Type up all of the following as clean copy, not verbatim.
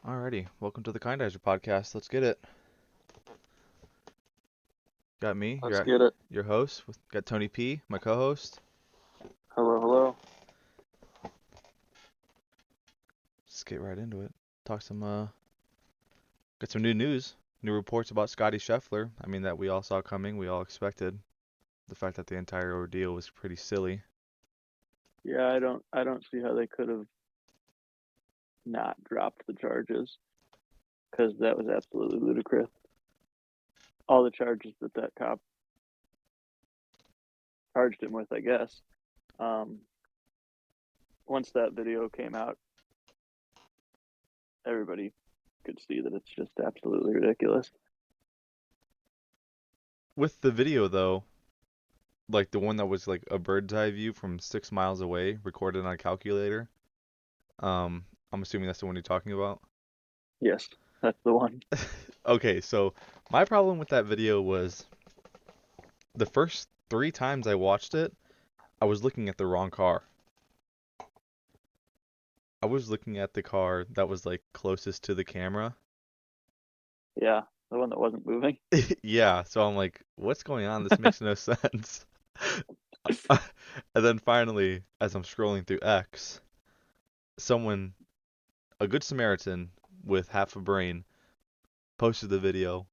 Alrighty, welcome to the Kindizer podcast. Let's get it. Got me, Let's get it. your host. Got Tony P, my co-host. Hello, hello. Let's get right into it. Talk some, got some new news, new reports about Scotty Scheffler. I mean that we all saw coming, we all expected. The fact that the entire ordeal was pretty silly. Yeah, I don't see how they could have not dropped the charges because that was absolutely ludicrous. All the charges that cop charged him with, I guess. Um, Once that video came out, everybody could see that it's just absolutely ridiculous. With the video though, like the one that was like a bird's eye view from 6 miles away, recorded on a calculator. I'm assuming that's the one you're talking about. Yes, that's the one. Okay, so my problem with that video was the first 3 times I watched it, I was looking at the wrong car. I was looking at the car that was like closest to the camera. Yeah, the one that wasn't moving. Yeah, so I'm like, what's going on? This makes no sense. And then finally, as I'm scrolling through X, someone, a good Samaritan with half a brain, posted the video,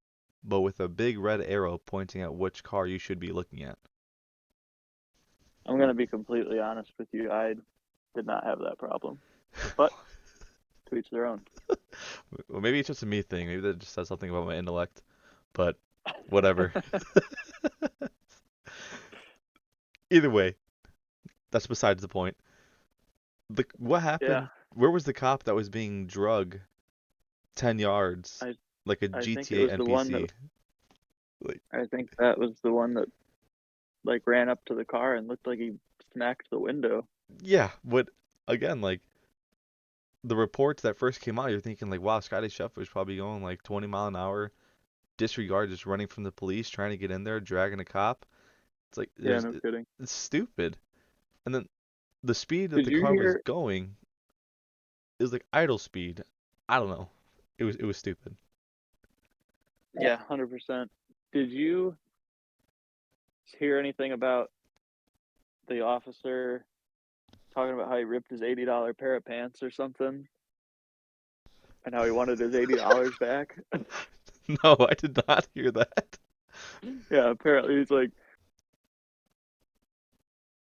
but with a big red arrow pointing at which car you should be looking at. I'm gonna be completely honest with you. I did not have that problem, but to each their own. Well, maybe it's just a me thing. Maybe that just says something about my intellect, but whatever. Either way, that's besides the point. What Yeah, happened? Where was the cop that was being drug 10 yards I like a I think it GTA was the one that NPC? Like, I think that was the one that like ran up to the car and looked like he smacked the window. yeah, but again, like the reports that first came out, you're thinking like, wow, Scotty Scheffler's probably going like 20 mile an hour, disregard, just running from the police, trying to get in there, dragging a cop. It's like Yeah, no kidding. it's stupid. And then the speed that Did the you car was hear? going is like idle speed. I don't know. It was stupid. Yeah, 100%. Did you hear anything about the officer talking about how he ripped his $80 pair of pants or something, and how he wanted his $80 back? No, I did not hear that. Yeah, apparently he's like,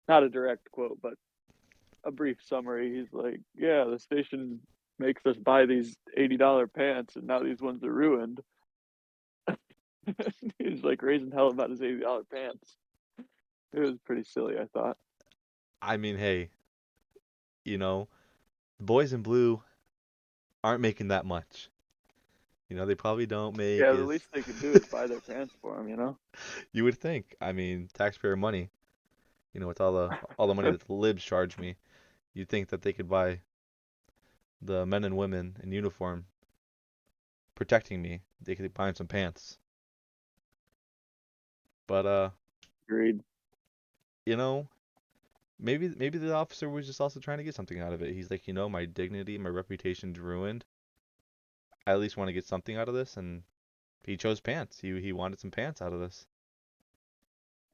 not a direct quote, but a brief summary. He's like, yeah, the station makes us buy these $80 pants, and now these ones are ruined. He's like raising hell about his $80 pants. It was pretty silly, I thought. I mean, hey, you know, the boys in blue aren't making that much. They probably don't make Yeah, the as least they could do is buy their pants for him, you know? you would think. I mean, taxpayer money, with all the money that the libs charge me, you'd think that they could buy the men and women in uniform protecting me. They could buy 'em some pants. But Agreed. you know, maybe the officer was just also trying to get something out of it. He's like, my dignity, my reputation's ruined. I at least want to get something out of this, and he chose pants. He wanted some pants out of this.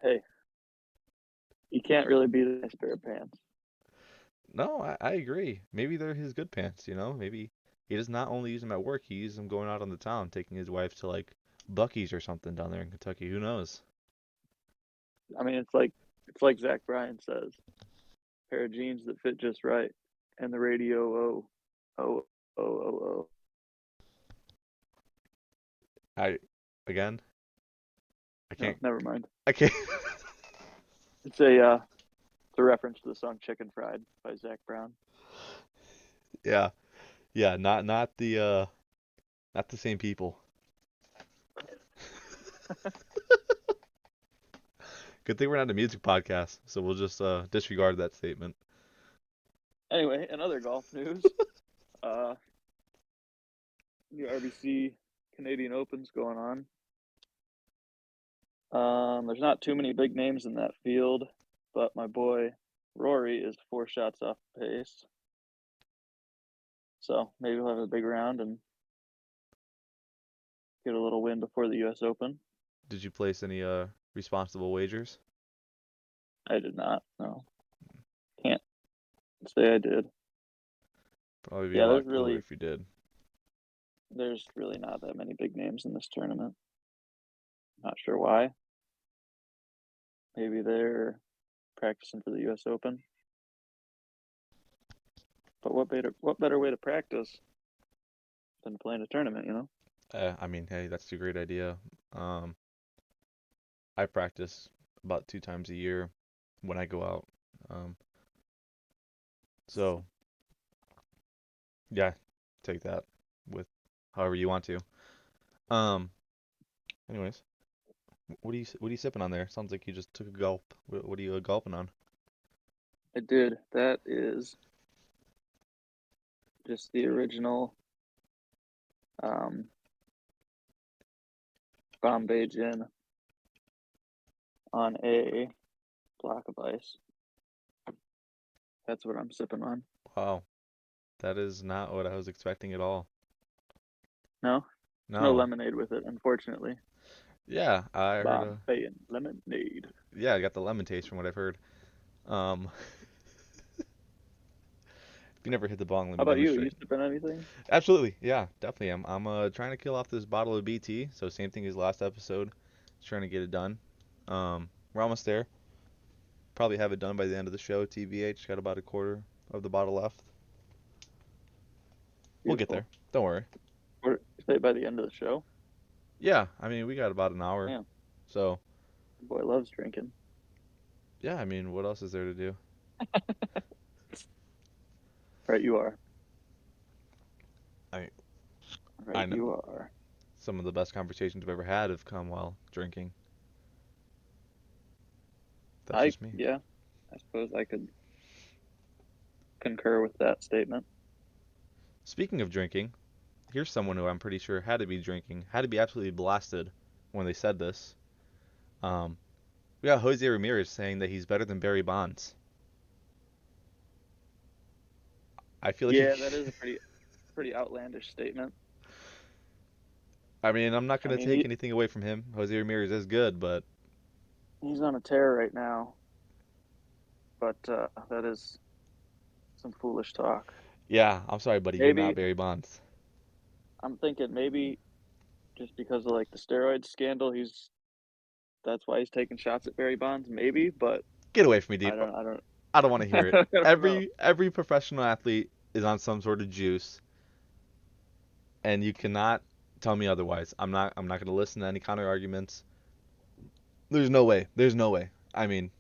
Hey, you can't really beat a nice pair of pants. No, I agree. Maybe they're his good pants. Maybe he does not only use them at work, he uses them going out on the town, taking his wife to like Bucky's or something down there in Kentucky. Who knows? I mean, it's like Zach Bryan says, pair of jeans that fit just right, and the radio oh oh. I again, I No, can't never mind. I can't It's a reference to the song "Chicken Fried" by Zach Brown. Yeah. Yeah, not the same people. Good thing we're not a music podcast, so we'll just disregard that statement. Anyway, in other golf news, uh, the RBC Canadian Open's going on. There's not too many big names in that field, but my boy Rory is 4 shots off pace. So maybe we'll have a big round and get a little win before the U.S. Open. Did you place any responsible wagers? I did not. No, can't say I did. Probably be a Yeah, lot cooler if you did. there's really not that many big names in this tournament. Not sure why. Maybe they're practicing for the U.S. Open. But what better way to practice than playing a tournament, you know? I mean, hey, that's a great idea. Um, I practice about 2 times a year when I go out. Um, so yeah, take that with however you want to. Um, anyways, what are you sipping on there? Sounds like you just took a gulp. What are you gulping on? I did. That is just the original um, Bombay gin on a block of ice. That's what I'm sipping on. Wow, that is not what I was expecting at all. No, no No. lemonade with it, unfortunately. Yeah, I heard Bombay and lemonade. yeah, I got the lemon taste from what I've heard. Um, if you never hit the bong, let How me about you? Are you demonstrate. sipping anything? Absolutely, yeah, definitely. I'm trying to kill off this bottle of BT, so same thing as last episode. Just trying to get it done. We're almost there. Probably have it done by the end of the show. TBH, got about a quarter of the bottle left. We'll get Beautiful. there. Don't worry. Or say by the end of the show. Yeah, I mean we got about an hour, Man, so the boy loves drinking. yeah. I mean, what else is there to do? Right, you are. I Right, I know you are. some of the best conversations I've ever had have come while drinking. That's just me. Yeah, I suppose I could concur with that statement. Speaking of drinking, here's someone who I'm pretty sure had to be drinking, had to be absolutely blasted when they said this. Um, we got Jose Ramirez saying that he's better than Barry Bonds. I feel like he. Yeah, that is a pretty outlandish statement. I mean, I'm not I gonna mean, take anything away from him. Jose Ramirez is good, but he's on a tear right now, but that is some foolish talk. yeah, I'm sorry, buddy, you're not Maybe Barry Bonds. I'm thinking maybe just because of like the steroid scandal, he's that's why he's taking shots at Barry Bonds. Maybe, but Get away from me, dude. I don't, I don't want to hear it. I don't know. Every professional athlete is on some sort of juice, and you cannot tell me otherwise. I'm not gonna listen to any counter arguments. There's no way. There's no way. I mean,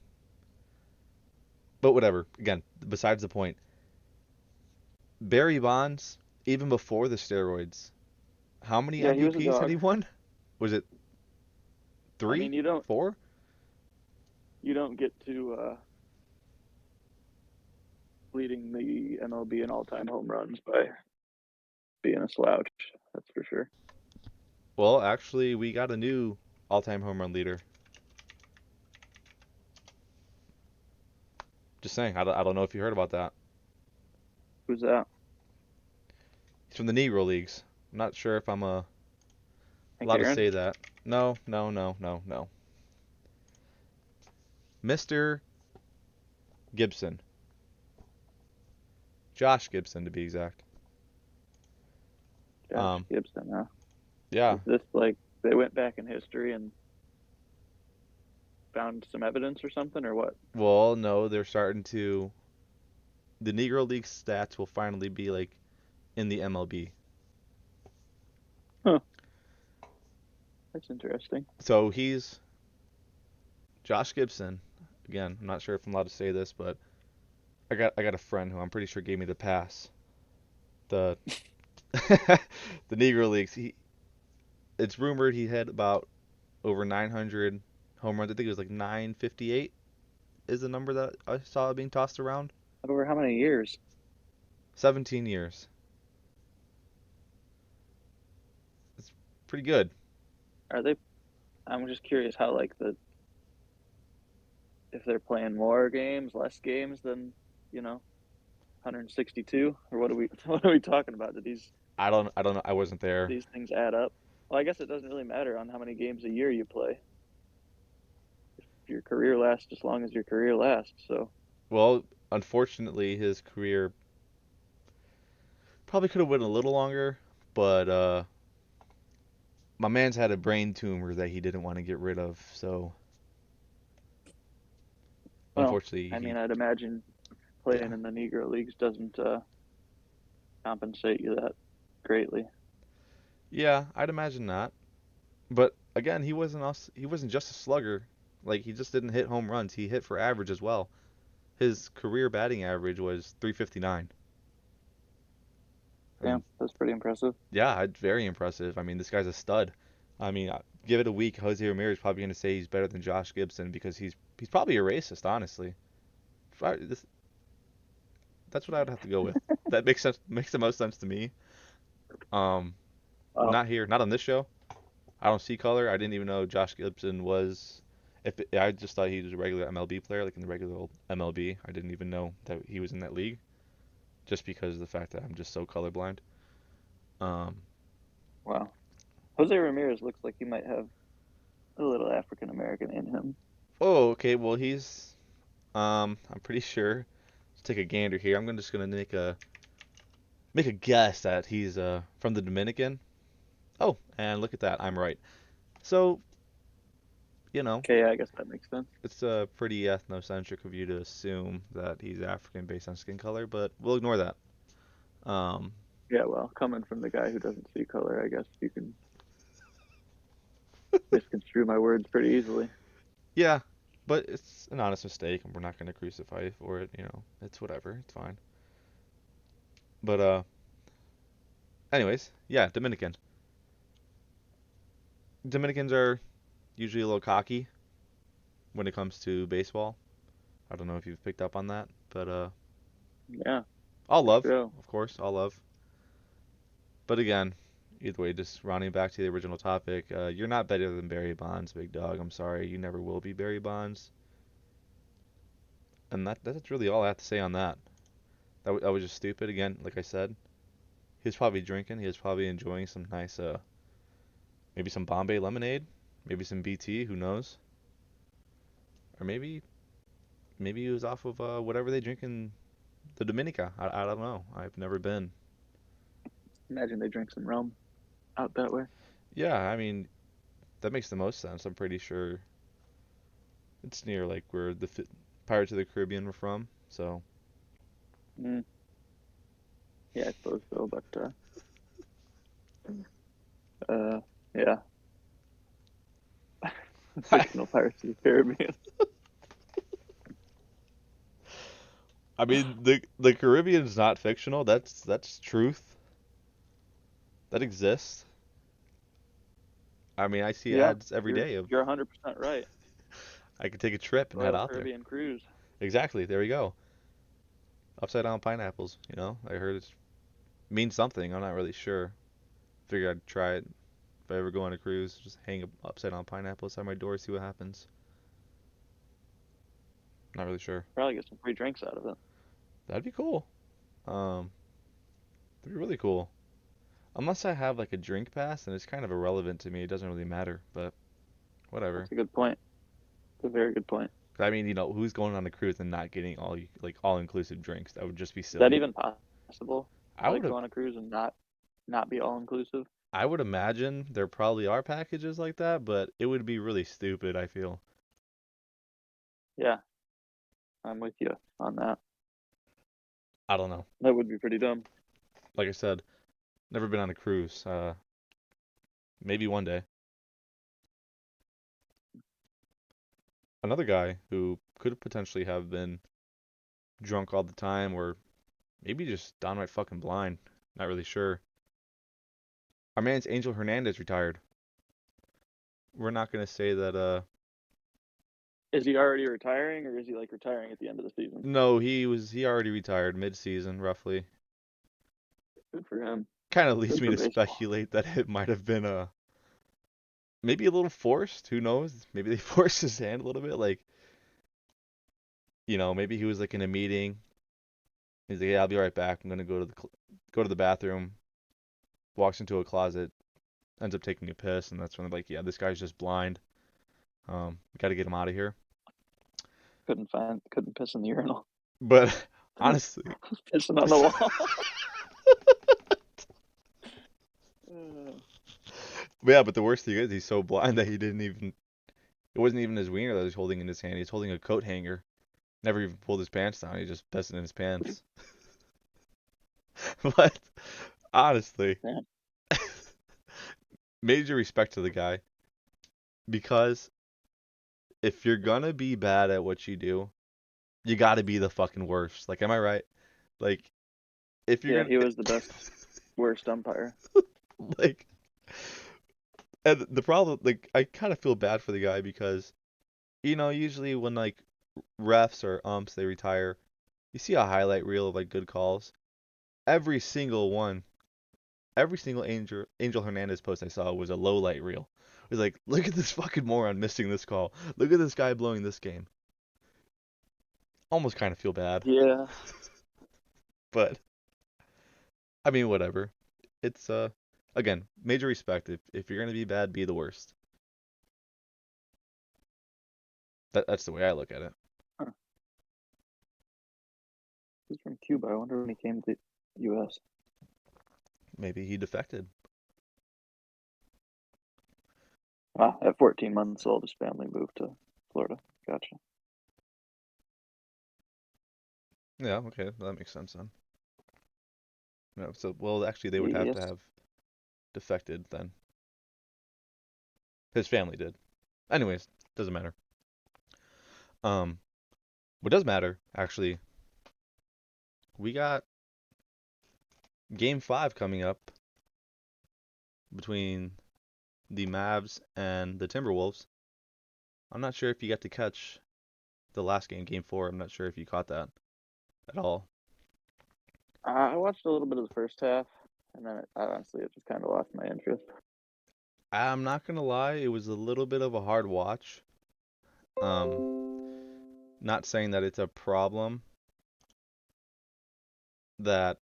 but whatever. Again, besides the point. Barry Bonds, even before the steroids, how many Yeah, he was a MVPs had he dog. won? Was it I mean, three, 4? you don't get to leading the MLB in all-time home runs by being a slouch. That's for sure. Well, actually, we got a new all-time home run leader. Just saying. I don't know if you heard about that. Who's that? He's from the Negro Leagues. I'm not sure if I'm Hank allowed to Aaron? say that. No, no, no, no, no. Mr. Gibson. Josh Gibson, to be exact. Josh Um, Gibson, huh? yeah. Is this like they went back in history and found some evidence or something, or what? Well, no, they're starting to. The Negro League stats will finally be like in the MLB. Huh, that's interesting. So he's Josh Gibson, again, I'm not sure if I'm allowed to say this, but I got a friend who I'm pretty sure gave me the pass. The the Negro Leagues. It's rumored he had about over 900 home runs. I think it was like 958 is the number that I saw being tossed around. Over how many years 17 years. It's pretty good. are they? I'm just curious how like the if they're playing more games, less games than you know. 162, or what are we what are we talking about? I don't know. I wasn't Do there. these things add up? Well, I guess it doesn't really matter on how many games a year you play. If your career lasts as long as your career lasts. So, Well, unfortunately, his career probably could have went a little longer, but my man's had a brain tumor that he didn't want to get rid of, so well, unfortunately I mean, he I'd imagine yeah. playing in the Negro Leagues doesn't compensate you that greatly. Yeah, I'd imagine not. But again, he wasn't just a slugger. Like he just didn't hit home runs. He hit for average as well. His career batting average was 359. And Damn, that's pretty impressive. yeah, very impressive. I mean, this guy's a stud. I mean, give it a week, Jose Ramirez is probably going to say he's better than Josh Gibson because he's probably a racist, honestly. That's what I would have to go with. That makes sense. Makes the most sense to me. Um, Wow, not here, not on this show. I don't see color. I didn't even know Josh Gibson was. I just thought he was a regular MLB player, like in the regular old MLB. I didn't even know that he was in that league, just because of the fact that I'm just so colorblind. Um. wow. Jose Ramirez looks like he might have a little African American in him. Oh, okay. Well, he's. I'm pretty sure. Let's take a gander here. Just gonna make a guess that he's from the Dominican. Oh, and look at that. I'm right. So, you know, Okay, yeah, I guess that makes sense. it's pretty ethnocentric of you to assume that he's African based on skin color, but we'll ignore that. Um, Yeah, well, coming from the guy who doesn't see color, I guess you can misconstrue my words pretty easily. yeah, but it's an honest mistake, and we're not going to crucify you for it. You know, it's whatever. It's fine. But anyways, yeah, Dominican. Dominicans are usually a little cocky when it comes to baseball. I don't know if you've picked up on that, but Yeah, all for love, sure. of course, all love. But again, either way, just rounding back to the original topic, you're not better than Barry Bonds, big dog. I'm sorry, you never will be Barry Bonds. And that's really all I have to say on that. That was just stupid. Again, like I said, he was probably drinking. He was probably enjoying some nice, maybe some Bombay lemonade, maybe some BT. Who knows? Or maybe he was off of whatever they drink in the Dominica. I don't know. I've never been. Imagine they drink some rum out that way. Yeah, I mean that makes the most sense. I'm pretty sure it's near like where the Pirates of the Caribbean were from. So Mm, yeah, I suppose so. But uh, yeah, fictional Pirates of the Caribbean. I mean the Caribbean's not fictional. That's truth. That exists. I mean I see Yeah, ads every you're day of you're 100% right. I could take a trip and head Royal out there. Caribbean cruise. Exactly. There we go. Upside down pineapples. You know, I heard it means something. I'm not really sure. Figure I'd try it if I ever go on a cruise. Just hang a upside down pineapple outside my door, see what happens. Not really sure. Probably get some free drinks out of it. That'd be cool. Um, that'd be really cool. Unless I have like a drink pass, and it's kind of irrelevant to me. It doesn't really matter, but whatever. That's a good point. It's a very good point. I mean, who's going on a cruise and not getting like all inclusive drinks? That would just be Is that silly. even possible? I Like would go on a cruise and not be all inclusive? I would imagine there probably are packages like that, but it would be really stupid, I feel. Yeah, I'm with you on that. I don't know. That would be pretty dumb. Like I said, never been on a cruise. Maybe one day. Another guy who could potentially have been drunk all the time or maybe just downright fucking blind. Not really sure. Our man's Angel Hernandez retired. We're not gonna say that Is he already retiring, or is he like retiring at the end of the season? no, he already retired mid-season roughly. Good for him. Kind of leads Good me for to baseball. speculate that it might have been maybe a little forced, who knows? Maybe they forced his hand a little bit like, maybe he was like in a meeting He's like, yeah, I'll be right back. I'm gonna go to the bathroom. Walks into a closet, ends up taking a piss, and that's when they're like, yeah, this guy's just blind. We got to get him out of here. Couldn't piss in the urinal. But honestly, Pissing on the wall. Uh, yeah, but the worst thing is he's so blind that he didn't even. It wasn't even his wiener that he's holding in his hand. He's holding a coat hanger. Never even pulled his pants down. He just pissed in his pants. But honestly, yeah. major respect to the guy because if you're gonna be bad at what you do, you gotta be the fucking worst. Like, am I right? Like, if you're Yeah, gonna, he was the best worst umpire. like, and the problem, like, I kind of feel bad for the guy because, usually when like refs or umps they retire, you see a highlight reel of like good calls. Every single one, every single Angel Hernandez post I saw was a low light reel. It was like, look at this fucking moron missing this call. Look at this guy blowing this game. Almost kind of feel bad, Yeah. but I mean, whatever. It's again, major respect. If you're gonna be bad, be the worst. That's the way I look at it. Huh. He's from Cuba. I wonder when he came to the U.S. Maybe he defected. Ah, at 14 months old, his family moved to Florida. Gotcha. Yeah, okay, that makes sense then. No, so well, actually, they would have to Yes. have defected then. His family did. Anyways, doesn't matter. Um, what does matter actually, we got Game 5 coming up between the Mavs and the Timberwolves. I'm not sure if you got to catch the last game, Game 4. I'm not sure if you caught that at all. I watched a little bit of the first half, and then honestly, it just kind of lost my interest. I'm not gonna lie, it was a little bit of a hard watch. Um, Not saying that it's a problem that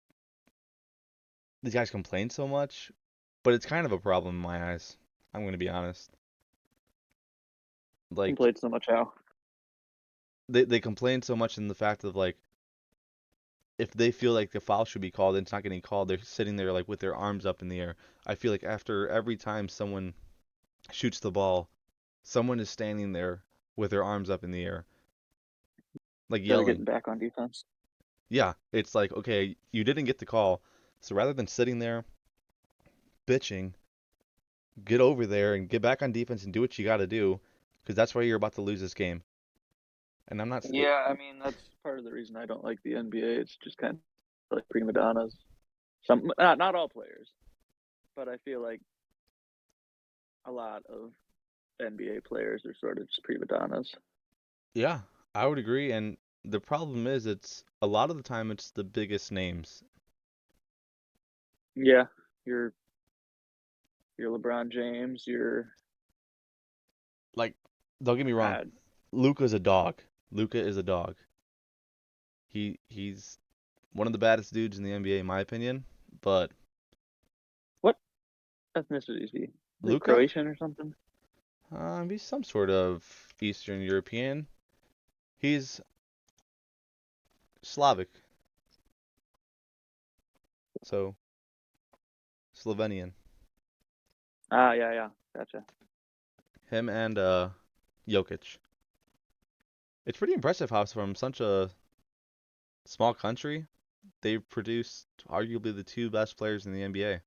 these guys complain so much, but it's kind of a problem in my eyes. I'm gonna be honest. Like Played so much how. they complain so much in the fact of like if they feel like the foul should be called and it's not getting called, they're sitting there like with their arms up in the air. I feel like after every time someone shoots the ball, someone is standing there with their arms up in the air, like Instead of yelling. getting back on defense. Yeah, it's like, okay, you didn't get the call, so rather than sitting there bitching, get over there and get back on defense and do what you got to do, because that's why you're about to lose this game. And I'm not. Yeah, I mean that's part of the reason I don't like the NBA. It's just kind of like prima donnas. Some not all players, but I feel like a lot of NBA players are sort of just prima donnas. Yeah, I would agree. And the problem is, it's a lot of the time it's the biggest names. Yeah, you're LeBron James. You're Like, don't get me wrong, uh, Luka's a dog. Luka is a dog. He's one of the baddest dudes in the NBA, in my opinion. But what ethnicity is he? Is he Luka, Croatian or something? he's some sort of Eastern European. He's Slavic, so Slovenian. Ah, yeah, yeah, gotcha. Him and Jokic. It's pretty impressive how from such a small country they've produced arguably the two best players in the NBA.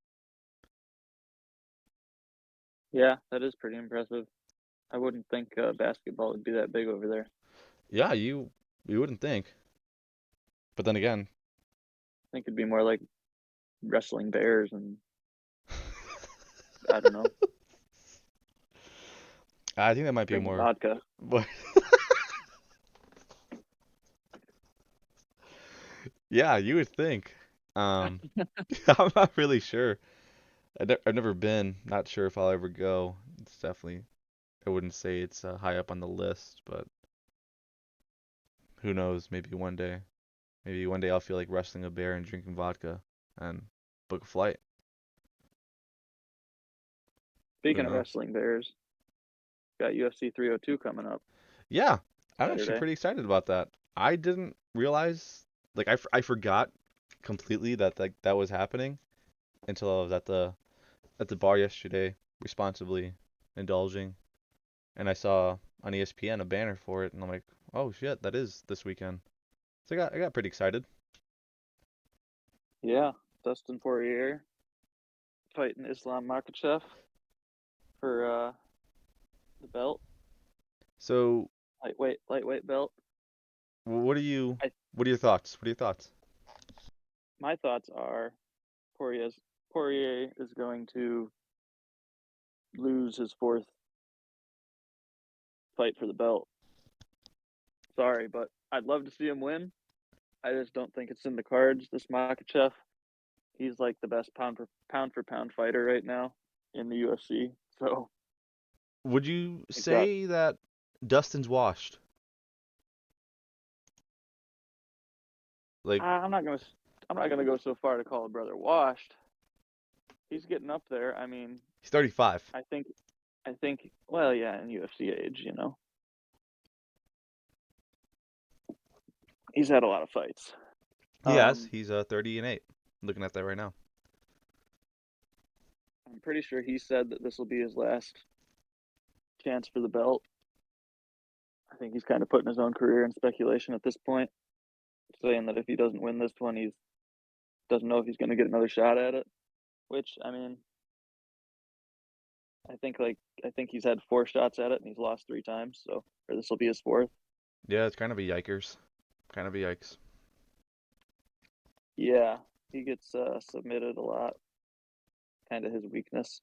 Yeah, that is pretty impressive. I wouldn't think basketball would be that big over there. Yeah, you wouldn't think, but then again, I think it'd be more like wrestling bears and I don't know, I think that might be drinking more. vodka. But yeah, you would think. Um, I'm not really sure. I've never been. Not sure if I'll ever go. It's definitely. I wouldn't say it's high up on the list, but who knows? Maybe one day. Maybe one day I'll feel like wrestling a bear and drinking vodka and book a flight. I Speaking don't of know. wrestling bears, got UFC 302 coming up Yeah, I'm actually Saturday. pretty excited about that. I didn't realize, like, I forgot completely that that was happening until I was at the bar yesterday, responsibly indulging, and I saw on ESPN a banner for it, and I'm like, oh shit, that is this weekend. So I got pretty excited. Yeah, Dustin Poirier fighting Islam Makhachev for the belt, So lightweight belt. what are you? I What are your thoughts? What are your thoughts? My thoughts are Poirier's Poirier is going to lose his fourth fight for the belt. Sorry, but I'd love to see him win. I just don't think it's in the cards. This Makhachev, he's like the best pound for pound fighter right now in the UFC. So Would you he's got. say that Dustin's washed? Like I'm not gonna. I'm not gonna go so far to call a brother washed. He's getting up there. I mean, he's 35. I think. I think. Well, yeah, in UFC age, he's had a lot of fights. He has. Um, He's 30-8. Looking at that right now. I'm pretty sure he said that this will be his last chance for the belt. I think he's kind of putting his own career in speculation at this point, saying that if he doesn't win this one, he doesn't know if he's going to get another shot at it. Which I mean, I think he's had four shots at it and he's lost three times. So, or this will be his fourth. Yeah, it's kind of a yikers. Kind of a yikes. Yeah, he gets submitted a lot. Kind of his weakness.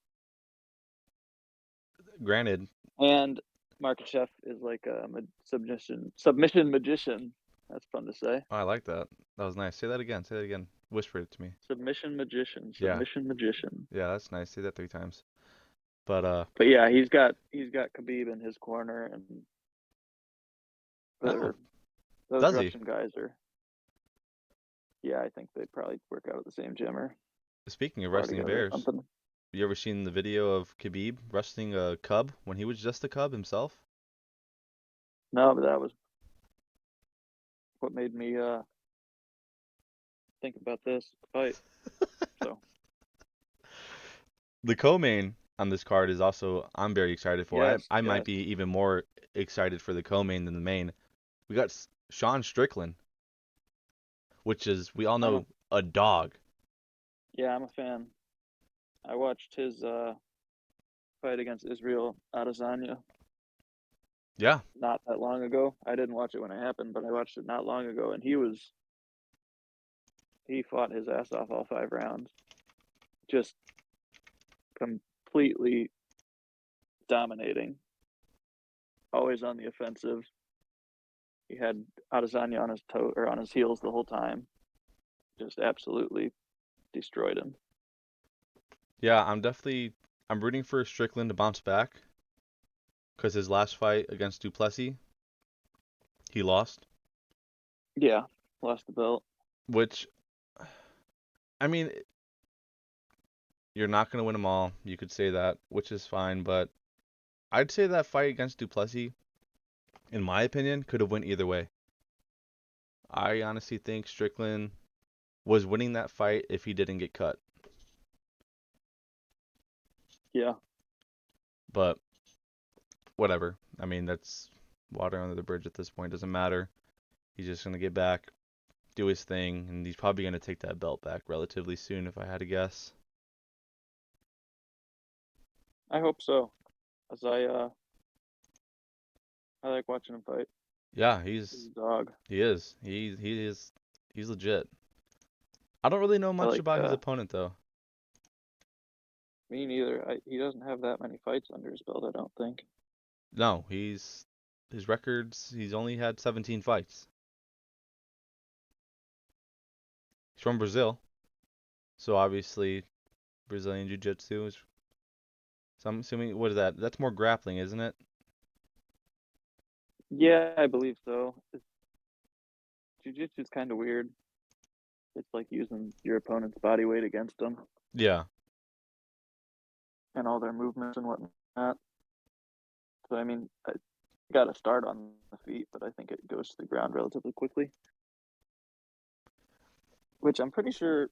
Granted, And Markachev is like a submission magician. That's fun to say. I like that. That was nice. Say that again. Say that again. Whisper it to me. Submission magician. Yeah. Submission magician. Yeah, that's nice. Say that 3 times. But But yeah, he's got Khabib in his corner, and oh, those does he? Russian guys are. Yeah, I think they'd probably work out at the same gym or Speaking of spar wrestling together or bears, something. you ever seen the video of Khabib wrestling a cub when he was just a cub himself? No, but that was what made me think about this fight. So The co-main on this card is also I'm very excited for. yes, I might yes. be even more excited for the co-main than the main. We got Sean Strickland, which is we all I'm a know a dog. I'm a fan. I watched his fight against Israel Adesanya Yeah, not that long ago. I didn't watch it when it happened, but I watched it not long ago, and he fought his ass off all 5 rounds, just completely dominating, always on the offensive. He had Adesanya on his toe or on his heels the whole time, just absolutely destroyed him. yeah. I'm rooting for Strickland to bounce back because his last fight against Duplessis he lost, Yeah, lost the belt. which I mean you're not gonna win them all. You could say that, which is fine, but I'd say that fight against Duplessis, in my opinion, could have went either way. I honestly think Strickland was winning that fight if he didn't get cut. Yeah, But whatever. I mean, that's water under the bridge at this point. Doesn't matter. He's just gonna get back, do his thing, and he's probably gonna take that belt back relatively soon, if I had to guess. I hope so. As I like watching him fight. Yeah, He's a dog. he is. He's legit. I don't really know I much like about his opponent though. Me neither. He doesn't have that many fights under his belt, I don't think. No, his records. He's only had 17 fights. He's from Brazil, so obviously Brazilian Jiu-Jitsu is. So I'm assuming what is that? That's more grappling, isn't it? Yeah, I believe so. Jiu-jitsu's kind of weird. It's like using your opponent's body weight against them Yeah. and all their movements and whatnot. So I mean, I got to start on the feet, but I think it goes to the ground relatively quickly. Which I'm pretty sure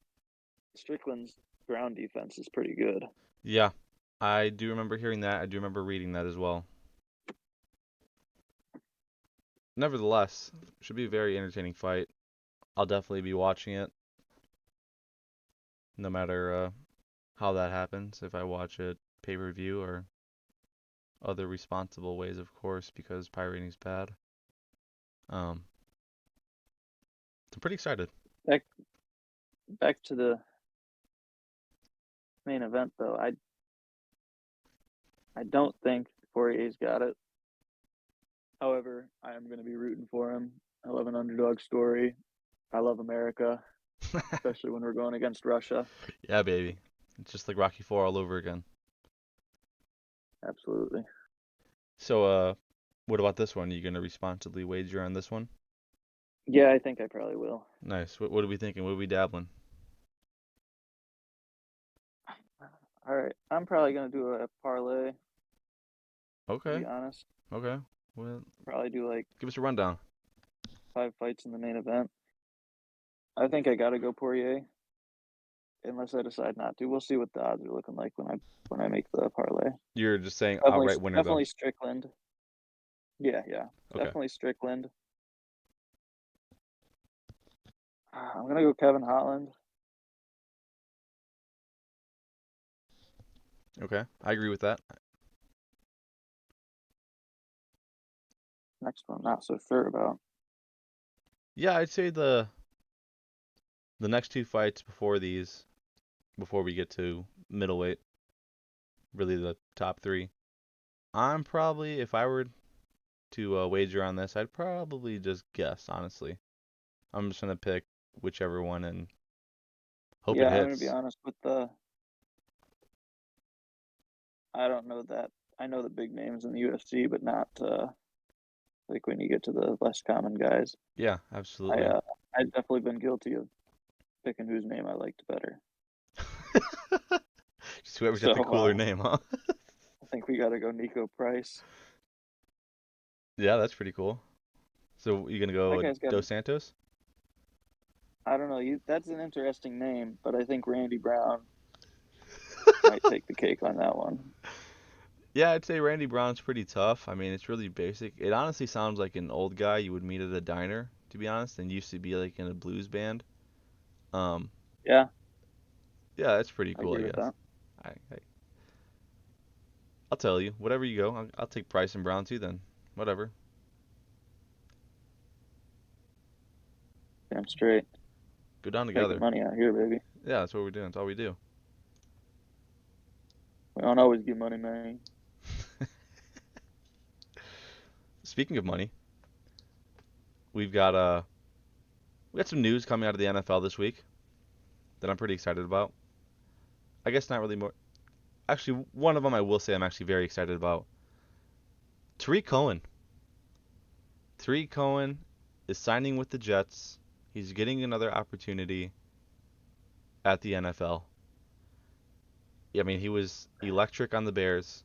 Strickland's ground defense is pretty good. Yeah. I do remember hearing that. I do remember reading that as well. Nevertheless, should be a very entertaining fight. I'll definitely be watching it, no matter how that happens. If I watch it pay-per-view or other responsible ways, of course, because pirating's bad. Um, I'm pretty excited. Back back to the main event though. I don't think Poirier's got it. However, I am going to be rooting for him. I love an underdog story. I love America, especially when we're going against Russia. Yeah, baby. It's just like Rocky 4 all over again. Absolutely. So, what about this one? Are you gonna responsibly wager on this one? Yeah, I think I probably will. Nice. What are we thinking? What are we dabbling? All right, I'm probably going to do a parlay, to Okay. be honest. Okay. Well, Probably do like give us a rundown. 5 fights in the main event. I think I got to go Poirier unless I decide not to. We'll see what the odds are looking like when I make the parlay. You're just saying Definitely, outright winner though. definitely Strickland. Yeah, Okay. definitely Strickland. I'm gonna go Kevin Holland. Okay. I agree with that. Next one, not so sure about. Yeah, I'd say the next two fights before these, before we get to middleweight, really the top three. I'm probably, if I were to wager on this, I'd probably just guess, honestly. I'm just gonna pick whichever one and hope it Yeah, I'm gonna be hits. honest with the. I don't know that. I know the big names in the UFC, but not like when you get to the less common guys. Yeah, I absolutely. uh, I've definitely been guilty of picking whose name I liked better. Just whoever's got So the cooler name, huh? I think we got to go Nico Price. Yeah, that's pretty cool. So you gonna That go guy's got. Dos Santos? I don't know. That's an interesting name, but I think Randy Brown might take the cake on that one. Yeah, I'd say Randy Brown's pretty tough. I mean, it's really basic. It honestly sounds like an old guy you would meet at a diner, to be honest, and used to be like in a blues band. Um, Yeah, yeah, that's pretty I cool, I agree with guess. that. I'll tell you, whatever you go, I'll take Price and Brown too. Then, whatever. Damn straight. Go down Making together. money out here, baby. Yeah, that's what we're doing. That's all we do. We don't always give money, man. Speaking of money, we've got we got some news coming out of the NFL this week that I'm pretty excited about. I guess not really more. Actually, one of them I will say I'm actually very excited about. Tariq Cohen. Tariq Cohen is signing with the Jets. He's getting another opportunity at the NFL. I mean, he was electric on the Bears.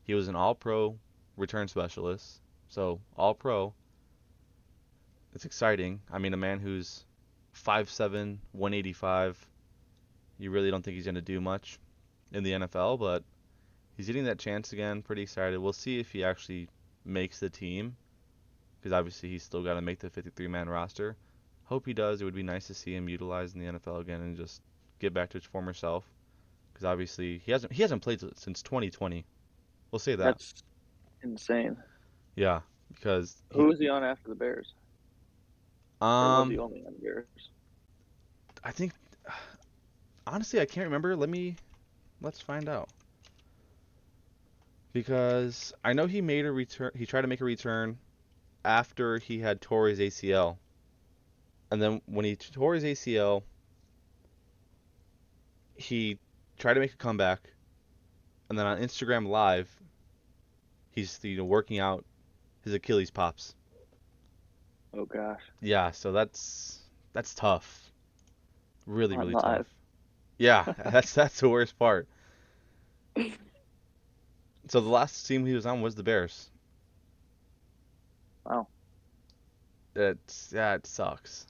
He was an all-pro return specialist. So, all-pro. It's exciting. I mean, a man who's 5'7", 185. You really don't think he's going to do much in the NFL, but he's getting that chance again. Pretty excited. We'll see if he actually makes the team, because obviously he's still got to make the 53-man roster. Hope he does. It would be nice to see him utilized in the NFL again and just get back to his former self. Because obviously he hasn't played since 2020. We'll say that. That's insane. Yeah, because Who he was he on after the Bears? Or was he um only on the Bears? I think honestly I can't remember. Let's find out. Because I know he made a return. He tried to make a return after he had tore his ACL, and then when he tore his ACL, he tried to make a comeback, and then on Instagram Live, he's working out. His Achilles pops. Oh gosh, Yeah, so that's tough. Really, on really tough. live. Yeah, that's the worst part. So the last team he was on was the Bears. Wow. Yeah, it sucks.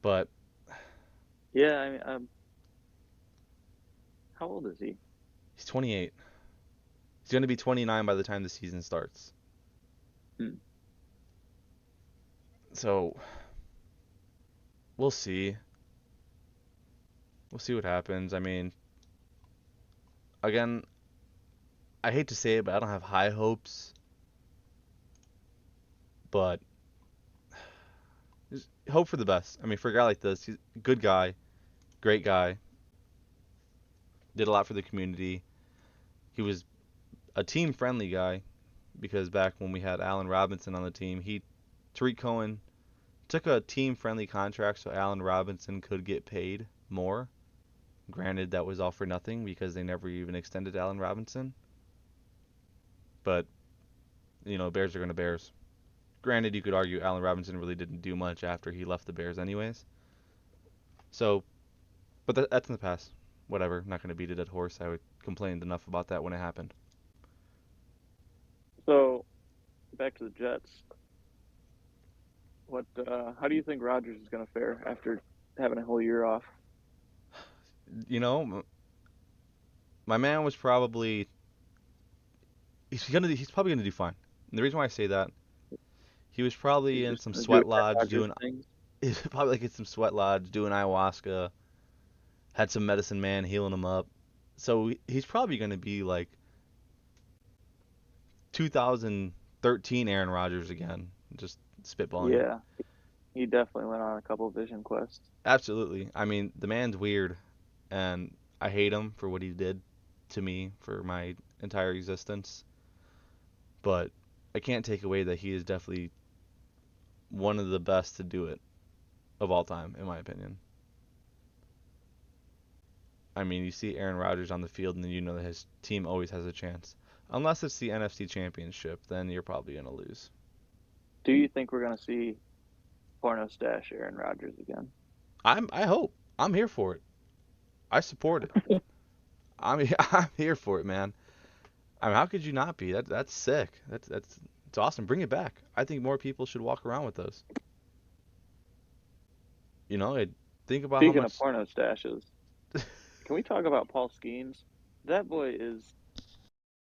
But Yeah, I mean, how old is he? he's 28. He's going to be 29 by the time the season starts. Hmm. So we'll see. We'll see what happens. I mean, again, I hate to say it, but I don't have high hopes. But just hope for the best. I mean, for a guy like this, he's a good guy, great guy, did a lot for the community. He was a team friendly guy because back when we had Allen Robinson on the team, Tariq Cohen took a team friendly contract so Allen Robinson could get paid more. Granted, that was all for nothing because they never even extended Allen Robinson. But, Bears are going to Bears. Granted, you could argue Allen Robinson really didn't do much after he left the Bears, anyways. So, but that's in the past. Whatever. Not going to beat a dead horse. I complained enough about that when it happened. So back to the Jets. What? How do you think Rodgers is going to fare after having a whole year off? You know, my man was probably he's probably gonna do fine. And the reason why I say that, he was probably He's in just some going to do sweat Aaron lodge Rodgers doing things. he's probably like in some sweat lodge doing ayahuasca, had some medicine man healing him up. So he's probably gonna be like 2013 Aaron Rodgers again. Just spitballing here. Yeah, he definitely went on a couple of vision quests. Absolutely. I mean, the man's weird, and I hate him for what he did to me for my entire existence. But I can't take away that he is definitely one of the best to do it of all time, in my opinion. I mean, you see Aaron Rodgers on the field, and then you know that his team always has a chance. Unless it's the NFC Championship, then you're probably going to lose. Do you think we're going to see porno stash Aaron Rodgers again? I hope. I'm here for it. I support it. I'm here for it, man. I mean, how could you not be? That's sick. That's it's awesome. Bring it back. I think more people should walk around with those. You know, think about how Speaking of much. porno stashes, can we talk about Paul Skeens? That boy is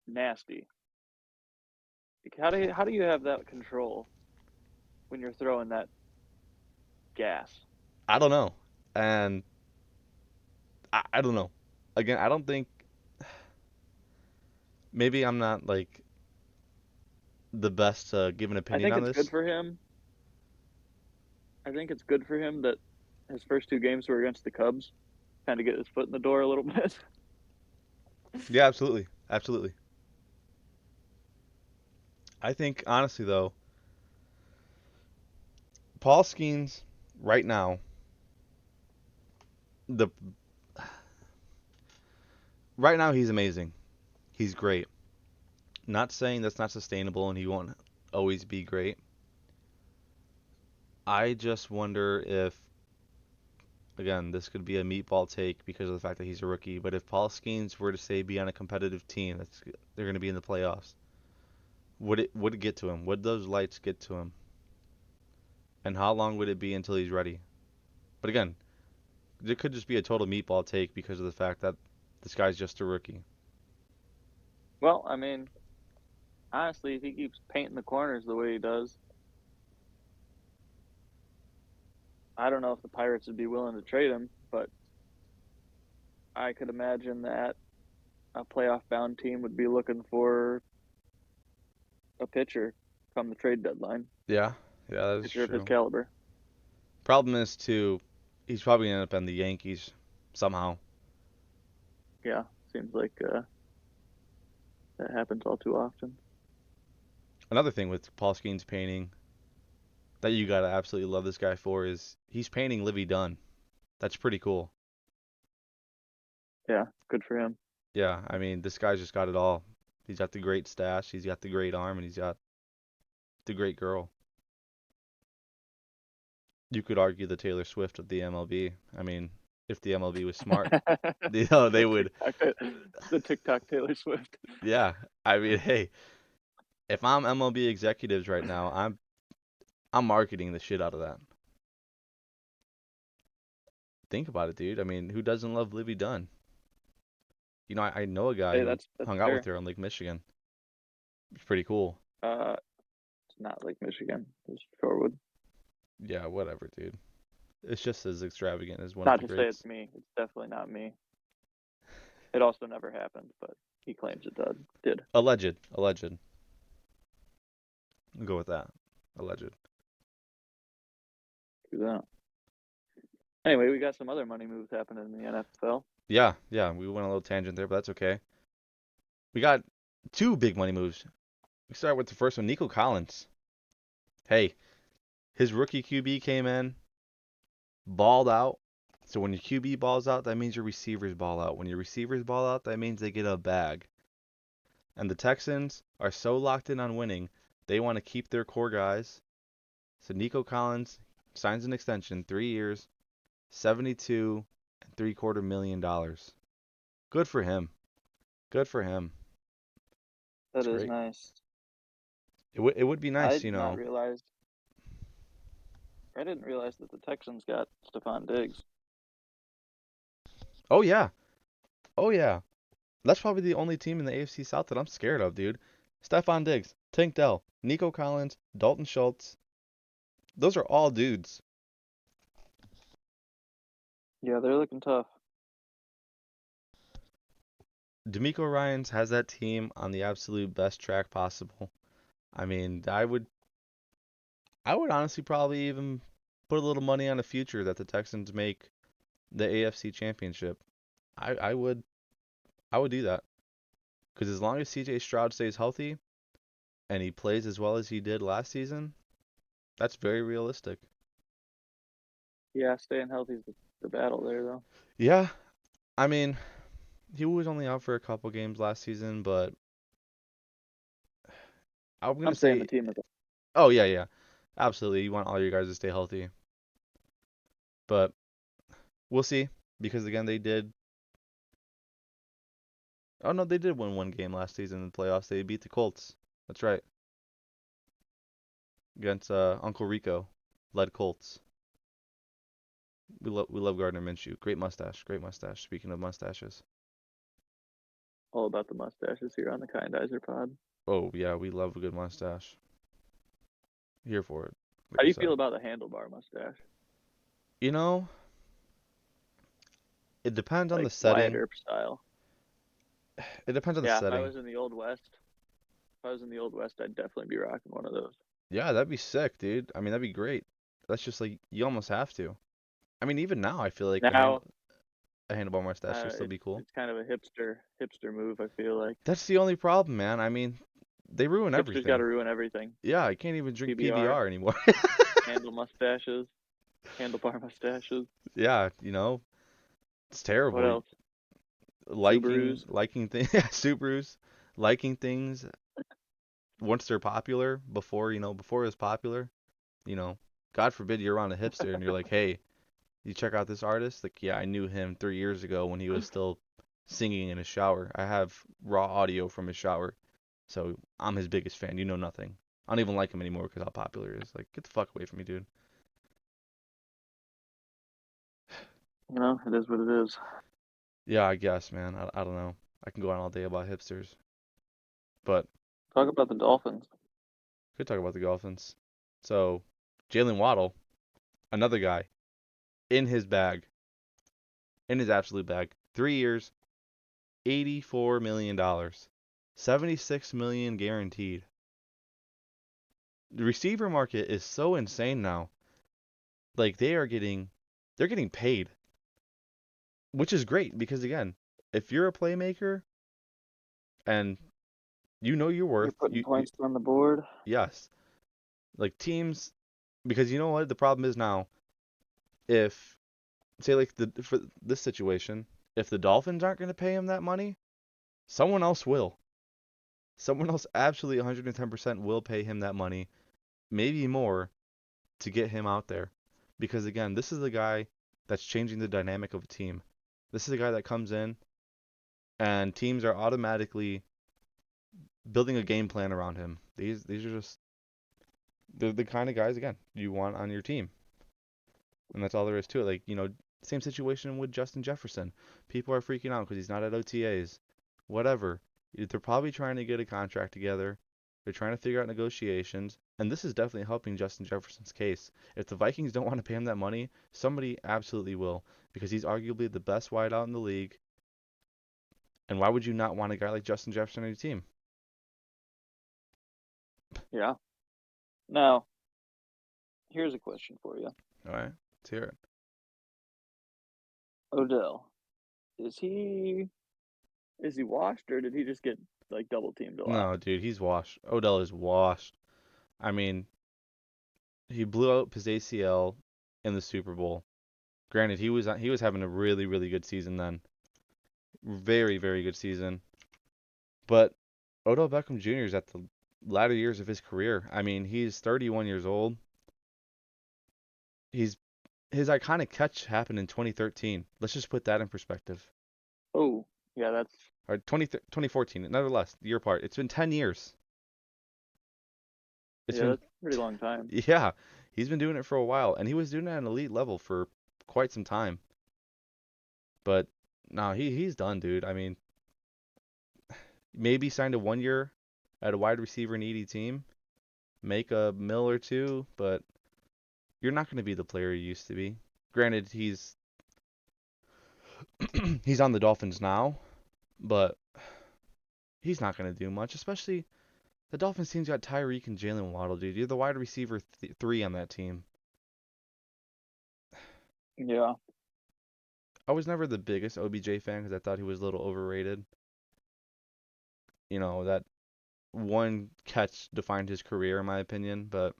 nasty. Like, how do you have that control when you're throwing that gas? I don't know, and I don't know. Again, I don't think maybe I'm not like the best to give an I opinion think on it's good this. for him. I think it's good for him that his first two games were against the Cubs, kind of get his foot in the door a little bit. Yeah, absolutely, absolutely. I think honestly though, Paul Skeens right now, the right now he's amazing. He's great. Not saying that's not sustainable and he won't always be great. I just wonder if again, this could be a meatball take because of the fact that he's a rookie, but if Paul Skeens were to say be on a competitive team that's they're going to be in the playoffs, would it get to him? Would those lights get to him? And how long would it be until he's ready? But again, it could just be a total meatball take because of the fact that this guy's just a rookie. Well, I mean, honestly, if he keeps painting the corners the way he does, I don't know if the Pirates would be willing to trade him, but I could imagine that a playoff bound team would be looking for a pitcher come the trade deadline, Yeah, yeah, that is pitcher of his true. caliber. Problem is too, he's probably gonna end up in the Yankees somehow. Yeah, seems like that happens all too often. Another thing with Paul Skeens painting that you gotta absolutely love this guy for is he's painting Livy Dunn. That's pretty cool. Yeah, good for him. Yeah, I mean this guy's just got it all. He's got the great stash, he's got the great arm, and he's got the great girl. You could argue the Taylor Swift of the MLB. I mean, if the MLB was smart, you know, they the would. TikTok, the TikTok Taylor Swift. Yeah, I mean, hey, if I'm MLB executives right now, I'm marketing the shit out of that. Think about it, dude. I mean, who doesn't love Livy Dunn? You know, I know a guy Hey, who that's hung out with fair. her on Lake Michigan. It's pretty cool. Uh, it's not Lake Michigan. It's Shorewood. Yeah, whatever, dude. It's just as extravagant as one of Not the to say greats. it's me. It's definitely not me. It also never happened, but he claims it did. Alleged, alleged. I'll go with that. Alleged. Do that. Anyway, we got some other money moves happening in the NFL. Yeah, yeah. We went a little tangent there, but that's okay. We got two big money moves. We start with the first one, Nico Collins. Hey, his rookie QB came in, balled out. So when your QB balls out, that means your receivers ball out. When your receivers ball out, that means they get a bag. And the Texans are so locked in on winning, they want to keep their core guys. So Nico Collins signs an extension, 3 years, $72.75 million. Good for him. Good for him. That It's is great. nice. It would be I nice, you did not know. realize. I didn't realize that the Texans got Stephon Diggs. Oh yeah. Oh yeah. That's probably the only team in the AFC South that I'm scared of, dude. Stephon Diggs, Tank Dell, Nico Collins, Dalton Schultz. Those are all dudes. Yeah, they're looking tough. D'Amico Ryans has that team on the absolute best track possible. I mean, I would honestly probably even put a little money on the future that the Texans make the AFC Championship. I would do that because as long as CJ Stroud stays healthy and he plays as well as he did last season, that's very realistic. Yeah, staying healthy is the battle there, though. Yeah, I mean, he was only out for a couple games last season, but I'm gonna I'm saying say, the team is. oh yeah, yeah, absolutely. You want all your guys to stay healthy, but we'll see because again, they did. Oh no, they did win one game last season in the playoffs. They beat the Colts. That's right, against Uncle Rico led Colts. We love Gardner Minshew. Great mustache. Great mustache. Speaking of mustaches. All about the mustaches here on the Kindizer pod. Oh yeah, we love a good mustache. Here for it, like How do I you feel said. about the handlebar mustache? You know, it depends on the Like Wyatt setting. Earp style. It depends on the Yeah, if I setting. was in the Old West, I'd definitely be rocking one of those. Yeah, that'd be sick, dude. I mean, that'd be great. That's just like you almost have to. I mean, even now, I feel like Now, a handlebar mustache would still be cool. it's kind of a hipster move. I feel like That's the only problem, man. I mean, they ruin hipsters got everything. to ruin everything. Yeah, I can't even drink PBR, PBR anymore. handle mustaches, handlebar mustaches. Yeah, you know, it's What terrible. else? Liking Subarus. liking things, Subarus, liking things once they're popular. Before it was popular. You know, God forbid you're around a hipster and you're like, hey, you check out this artist? Like, yeah, I knew him 3 years ago when he was still singing in his shower. I have raw audio from his shower. So I'm his biggest fan. You know nothing. I don't even like him anymore because how popular he is. Like, get the fuck away from me, dude. You know, it is what it is. Yeah, I guess, man. I don't know. I can go on all day about hipsters. But Talk about the Dolphins. could talk about the Dolphins. So, Jalen Waddle, another guy, in his bag, in his absolute bag. 3 years, $84 million. 76 million guaranteed. The receiver market is so insane now. Like they're getting paid, which is great because again, if you're a playmaker and you know your You're worth, putting you points on the board. yes, like teams because you know what the problem is now. If say like the for this situation, if the Dolphins aren't going to pay him that money, someone else will. Someone else absolutely 110% will pay him that money, maybe more, to get him out there because again, this is the guy that's changing the dynamic of a team. This is the guy that comes in and teams are automatically building a game plan around him. These are just they're the kind of guys again you want on your team. And that's all there is to it. Like, same situation with Justin Jefferson. People are freaking out because he's not at OTAs. Whatever. They're probably trying to get a contract together. They're trying to figure out negotiations. And this is definitely helping Justin Jefferson's case. If the Vikings don't want to pay him that money, somebody absolutely will. Because he's arguably the best wideout in the league. And why would you not want a guy like Justin Jefferson on your team? Yeah. Now, here's a question for you. All right. Let's hear it. Odell, is he washed, or did he just get like double teamed a lot? No, dude, he's washed. Odell is washed. I mean, he blew out his ACL in the Super Bowl. Granted, he was having a really really good season then, very very good season. But Odell Beckham Jr. is at the latter years of his career. I mean, he's 31 years old. He's his iconic catch happened in 2013. Let's just put that in perspective. Oh, yeah, that's Or 2014, nevertheless, year apart. It's been 10 years. It's yeah, been that's a pretty long time. yeah, he's been doing it for a while, and he was doing it at an elite level for quite some time. But no, he's done, dude. I mean, maybe signed a 1 year at a wide receiver needy team, make a mill or two, but you're not going to be the player you used to be. Granted, he's he's on the Dolphins now, but he's not going to do much. Especially the Dolphins team's got Tyreek and Jalen Waddle, dude. You're the wide receiver three on that team. Yeah, I was never the biggest OBJ fan because I thought he was a little overrated. That one catch defined his career, in my opinion, but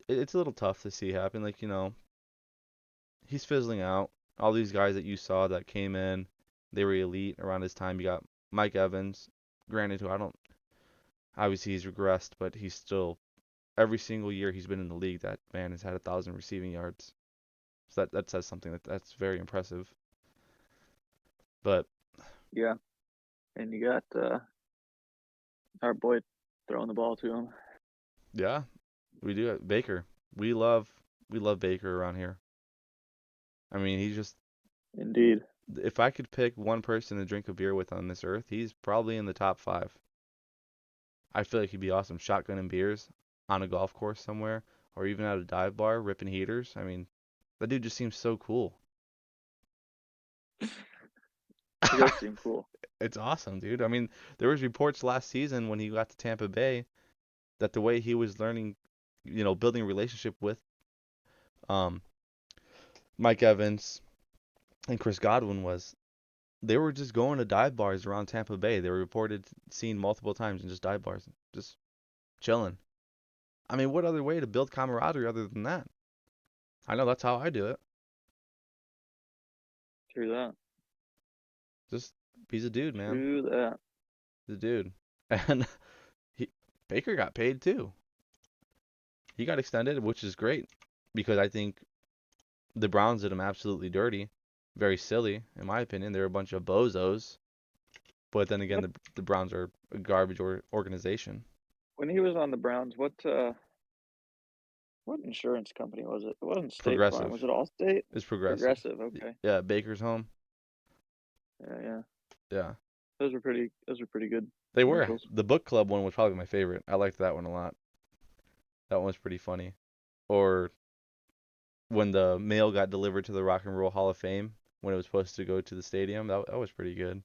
it's a little tough to see happen. Like, he's fizzling out. All these guys that you saw that came in, they were elite around his time. You got Mike Evans, granted, who I don't, obviously he's regressed, but he's still, every single year he's been in the league, that man has had 1,000 receiving yards. So that says something that's very impressive. But yeah, and you got our boy throwing the ball to him. yeah, we do Baker. We love Baker around here. I mean, he's just Indeed. if I could pick one person to drink a beer with on this earth, he's probably in the top five. I feel like he'd be awesome shotgunning beers on a golf course somewhere, or even at a dive bar ripping heaters. I mean, that dude just seems so cool. He does seem cool. It's awesome, dude. I mean, there was reports last season when he got to Tampa Bay that the way he was learning, building a relationship with um Mike Evans and Chris Godwin was they were just going to dive bars around Tampa Bay. They were reported seen multiple times in just dive bars, just chilling. I mean, what other way to build camaraderie other than that? I know that's how I do it. True that. Just he's a dude, man. True that. He's a dude. And he Baker got paid too. He got extended, which is great because I think the Browns did him absolutely dirty. Very silly, in my opinion. They're a bunch of bozos. But then again, What the Browns are a garbage organization. when he was on the Browns, what insurance company was it? It wasn't State Farm. Progressive. Was it Allstate? It's progressive. Progressive. Okay. Yeah, Baker's home. Yeah, yeah. Yeah. Those were pretty. Those were pretty good They were. commercials. The book club one was probably my favorite. I liked that one a lot. That one was pretty funny. Or when the mail got delivered to the Rock and Roll Hall of Fame when it was supposed to go to the stadium, that was pretty good.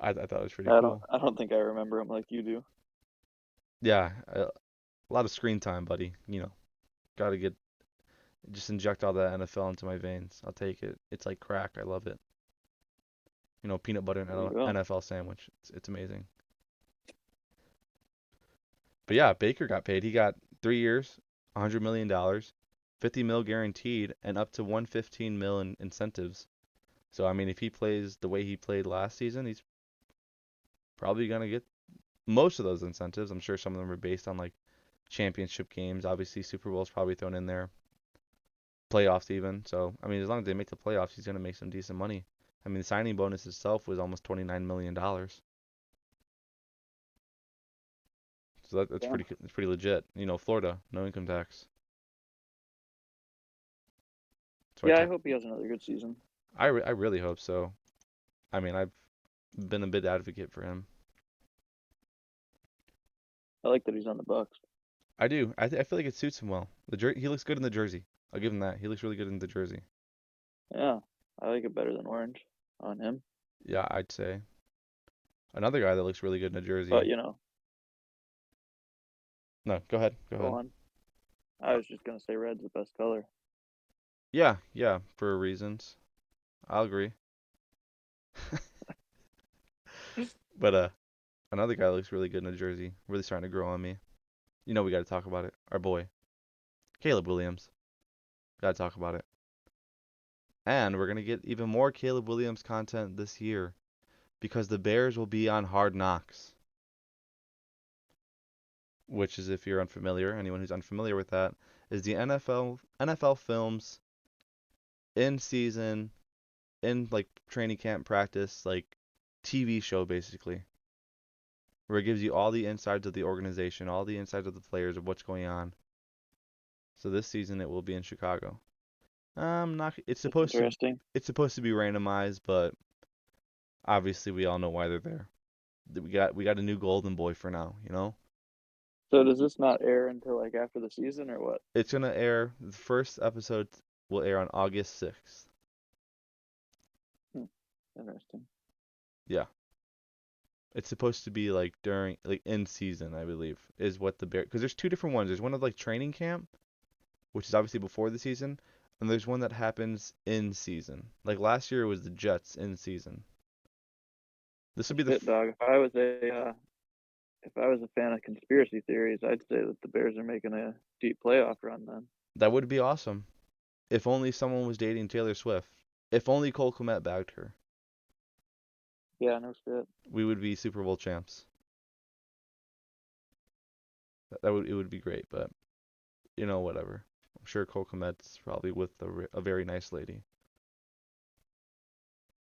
I thought it was pretty I don't. cool. I don't think I remember him like you do. Yeah, a lot of screen time, buddy. Got to just inject all that NFL into my veins. I'll take it. It's like crack. I love it. Peanut butter There you and go. NFL sandwich. It's amazing. But yeah, Baker got paid. He got 3 years, $100 million, 50 mil guaranteed, and up to 115 mil in incentives. So I mean, if he plays the way he played last season, he's probably gonna get most of those incentives. I'm sure some of them are based on like championship games. Obviously, Super Bowl's probably thrown in there. Playoffs even. So, I mean, as long as they make the playoffs, he's going to make some decent money. I mean, the signing bonus itself was almost $29 million. So that's Yeah. pretty legit. You know, Florida, no income tax. So Yeah, I hope he has another good season. I really hope so. I mean, I've been a bit advocate for him. I like that he's on the Bucks. I do. I feel like it suits him well. He looks good in the jersey. I'll give him that. He looks really good in the jersey. Yeah, I like it better than orange on him. Yeah, I'd say. Another guy that looks really good in a But jersey. you know, No, go ahead. Go go ahead. on. I was just gonna say red's the best color. Yeah, yeah, for reasons. I'll agree. But another guy that looks really good in a jersey. Really starting to grow on me. You know we got to talk about it. Our boy, Caleb Williams. Got to talk about it. And we're gonna get even more Caleb Williams content this year because the Bears will be on Hard Knocks, which is, if you're unfamiliar, anyone who's unfamiliar with that, is the NFL films in season, in like training camp practice, like TV show basically, where it gives you all the insides of the organization, all the insides of the players of what's going on. So this season it will be in Chicago. Not That's interesting. it's supposed to be randomized, but obviously we all know why they're there. We got a new golden boy for now, you know? So does this not air until like after the season or what? It's gonna air. The first episode will air on August 6th. Hmm, interesting. Yeah, it's supposed to be like during, like in season, I believe, is what the bear. Because there's two different ones. There's one of like training camp, which is obviously before the season, and there's one that happens in season. Like last year it was the Jets in season. This would be the. Shit, dog. If I was a fan of conspiracy theories, I'd say that the Bears are making a deep playoff run then. That would be awesome. If only someone was dating Taylor Swift. If only Cole Kmet bagged her. Yeah, no shit. We would be Super Bowl champs. It would be great, but whatever. I'm sure Cole Kmet's probably with a very nice lady.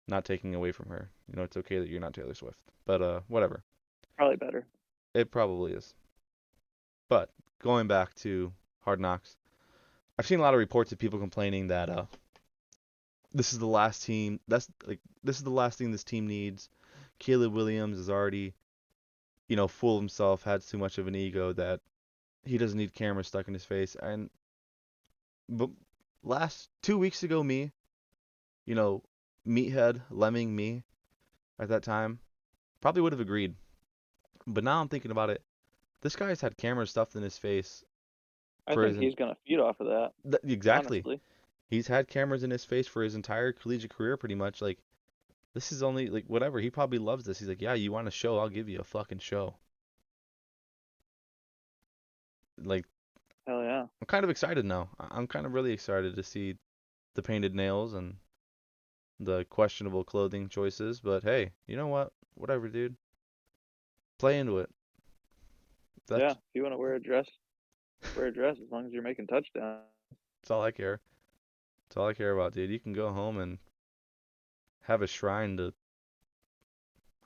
Not taking away from her. It's okay that you're not Taylor Swift, but whatever. Probably better. It probably is. But going back to Hard Knocks, I've seen a lot of reports of people complaining that this is the last team. This is the last thing this team needs. Caleb Williams is already, full of himself, had too much of an ego that he doesn't need cameras stuck in his face. And but last 2 weeks ago, you know, meathead lemming me at that time probably would have agreed. But now I'm thinking about it. This guy's had cameras stuffed in his face I for think he's gonna feed off of that, exactly. honestly. He's had cameras in his face for his entire collegiate career, pretty much. Like, this is only like whatever. He probably loves this. He's like, yeah, you want a show? I'll give you a fucking show. Like, Hell yeah. I'm kind of excited now. I'm kind of really excited to see the painted nails and the questionable clothing choices. But hey, you know what? Whatever, dude. Play into it. Yeah. That's If you want to wear a dress as long as you're making touchdowns. that's all I care. That's all I care about, dude. You can go home and have a shrine to,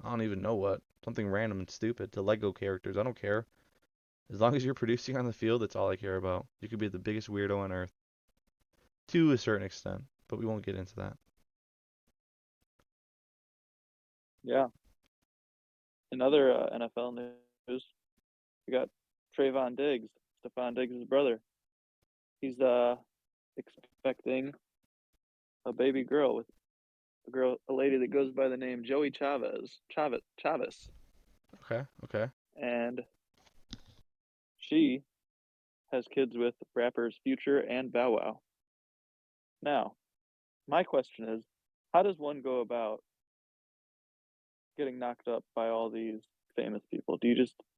I don't even know what, something random and stupid, to Lego characters. I don't care. As long as you're producing on the field, that's all I care about. You could be the biggest weirdo on earth, to a certain extent, but we won't get into that. Yeah. In other NFL news, we got Trayvon Diggs, Stephon Diggs' brother. He's expecting a baby girl with a lady that goes by the name Joey Chavez, Okay, okay. and she has kids with rappers Future and Bow Wow. Now, my question is, how does one go about getting knocked up by all these famous people?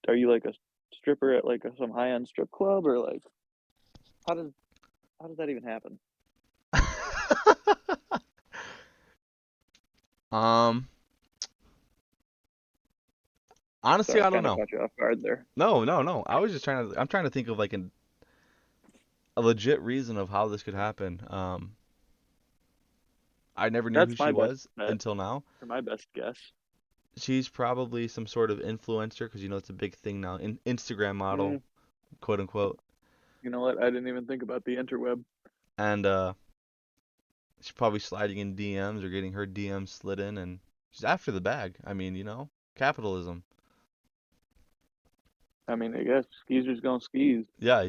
Are you like a stripper at like some high end strip club, or like how does how does that even happen? um, Honestly, Sorry, I don't kind of know. caught you off guard there. No, no, no. I'm trying to think of like a legit reason of how this could happen. I never knew who That's she my best was bet, until now. or my best guess. She's probably some sort of influencer because you know it's a big thing now. Instagram model, Mm, quote unquote. you know what? I didn't even think about the interweb. And she's probably sliding in DMs or getting her DMs slid in, and she's after the bag. I mean, you know, capitalism. I mean, I guess skeezers gonna skis. Yeah,